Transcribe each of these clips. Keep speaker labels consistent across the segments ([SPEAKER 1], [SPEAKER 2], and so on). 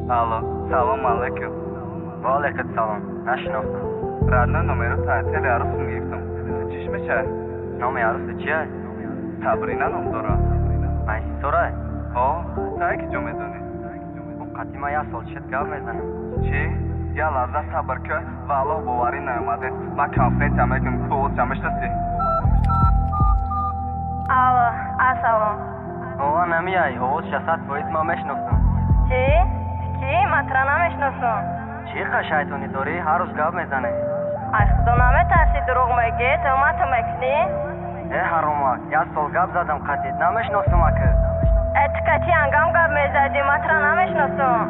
[SPEAKER 1] Алло, салом алейкум.
[SPEAKER 2] Ва алейкум салом. Нашинохтам.
[SPEAKER 1] Радна номеру таътили арӯсм гирифтам. Чиш мешавад?
[SPEAKER 2] Номи арӯси чи аст?
[SPEAKER 1] Сабрина ном дорад.
[SPEAKER 2] Айси сорае?
[SPEAKER 1] Ҳо, тае ки ҷо медонӣ?
[SPEAKER 2] Қатъи ман як сол шид гап мезанам.
[SPEAKER 1] Чӣ? Я лаҳза сабр кӯр ва аллоҳ боварӣ наомадед. Ман конференсия мекунам, ту ӯзча мешнасӣ.
[SPEAKER 3] Алло, ассалом.
[SPEAKER 2] Ова намияй, овоз 60% ман мешиносам.
[SPEAKER 3] Чӣ? Кӣ? Ман тра намешиносам.
[SPEAKER 2] Чӣ қашайтонӣ дорӣ? Ҳар рӯз гап мезанӣ.
[SPEAKER 3] Ай худо наметарсӣ дурӯғ мегӣ, тӯҳмату мекунӣ?
[SPEAKER 2] Ҳаромак, як сол гап задам қатъи намешиносам ака.
[SPEAKER 3] Этика чӣ ангам гап мезадӣ? Ман тра намешиносам.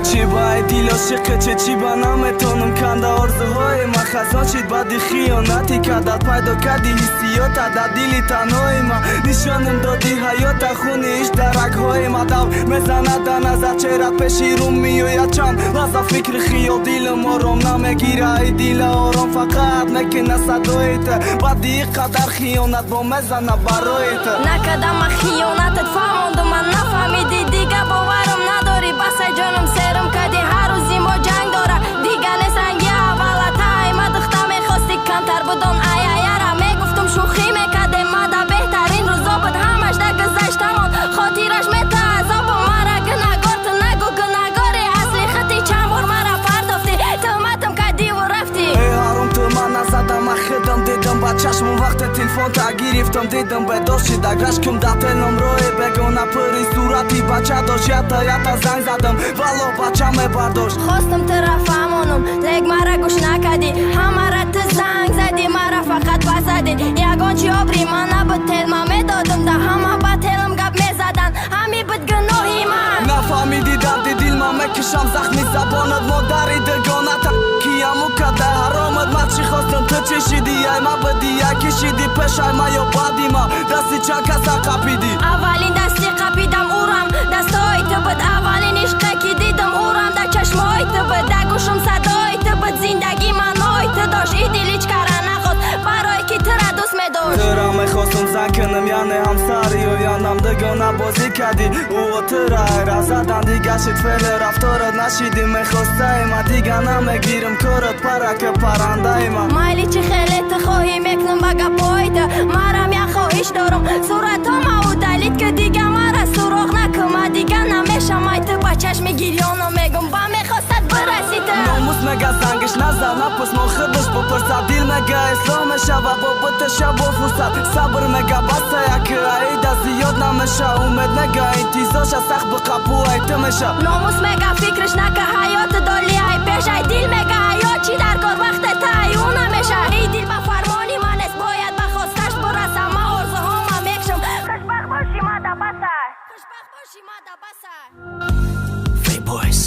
[SPEAKER 4] Чи баи дил ошиқи чи ба наметонам канда орзуҳои ман хазон шид баъди хиёнати кадат пайдо карди ҳиссиёта дар дили танҳои ман нишонам доди ҳаёта хуни иш дар рагҳои ман дав мезанад дар назар чера пеши рум меояд чанд лаза фикри хиёл дилам ором намегира и дила ором фақат мекина садоите баъди қадар хиёнат бо мезана бароите
[SPEAKER 3] накардам ман хиёнатат фаҳмонду ман нафаҳмиди дига боварам надори басай ҷонам серам кади ҳар рӯзи мо ҷанг дора дига нест ранги аввалатай ма духта мехости камтар будон аяяра мегуфтум шӯхӣ мекардем мада беҳтарин рӯзо буд ҳамаш да гузаштамон хотираш метаазобу мара гунагор ту нагу гунагори асли хати чанд бор мара пардохти тӯҳматам кардиву рафти
[SPEAKER 4] ҳаром ту ман назадам ман хидам дидам ба чашмум вақте телефонта гирифтам дидам бедор шида гашкум дар теломрои бегона пури сурати бача дошт ята занг задам вало бача мебардошт
[SPEAKER 3] хостам тра фаҳмонам лек мара гӯш накардӣ ҳамара ту занг задӣ мара фақат басадӣ ягон чи обри ман набуд телма медодам да ҳама ба телам гап мезадан ҳами буд гуноҳи ман
[SPEAKER 4] нафаҳмиди дарди дил ман мекушам захми забонат модари дагоната кияму када ҳаромат ман чӣ хостам ту чӣ шидӣ ай ма будӣ ай кишидӣ пешай ма ё баъди ма дасти чанд каса қапидӣ
[SPEAKER 3] аввалин дасти қапидам урам дастои ту буд аввалин ишқе ки дидам урам да чашмои ту буд да гӯшам садои ту буд зиндагӣ манои ту дошт и дил ҳеч кара нахост барое ки тура дӯст медошт
[SPEAKER 4] тура мехостам занг кунам яъне ҳамсари ояндам дагона бозӣ кардӣ ӯ тура разадан дига шид феъли рафторат нашидӣ мехостаи ма дига намегирам корат парака парандаи ма
[SPEAKER 3] майли чи хеле ту хоҳӣ мекунам ба гапои ту марам як хоҳиш дорам суратомау далид ки дига мара суроғ накума дига намешам ай ту ба чашми гирёнам мегум ба мехостад бираси ту
[SPEAKER 4] номус мега зангиш назар напус мо худаш бупурса дил мега ислом мешава бо буташа бо фурсат сабр мега баста як аида зиёд намеша умед мега интизоша сахт бо қапуай ту меша
[SPEAKER 3] номус мега фикраш нака ҳаёту доли ай пеш ай дил мега ҳаёт чи дар кор вақте тай ӯ намеша и дил ба фармони ман аст бояд ба хосташ бурасам ма орзуҳома мекушам хушбахт бошӣ ма да басай
[SPEAKER 4] Free boys.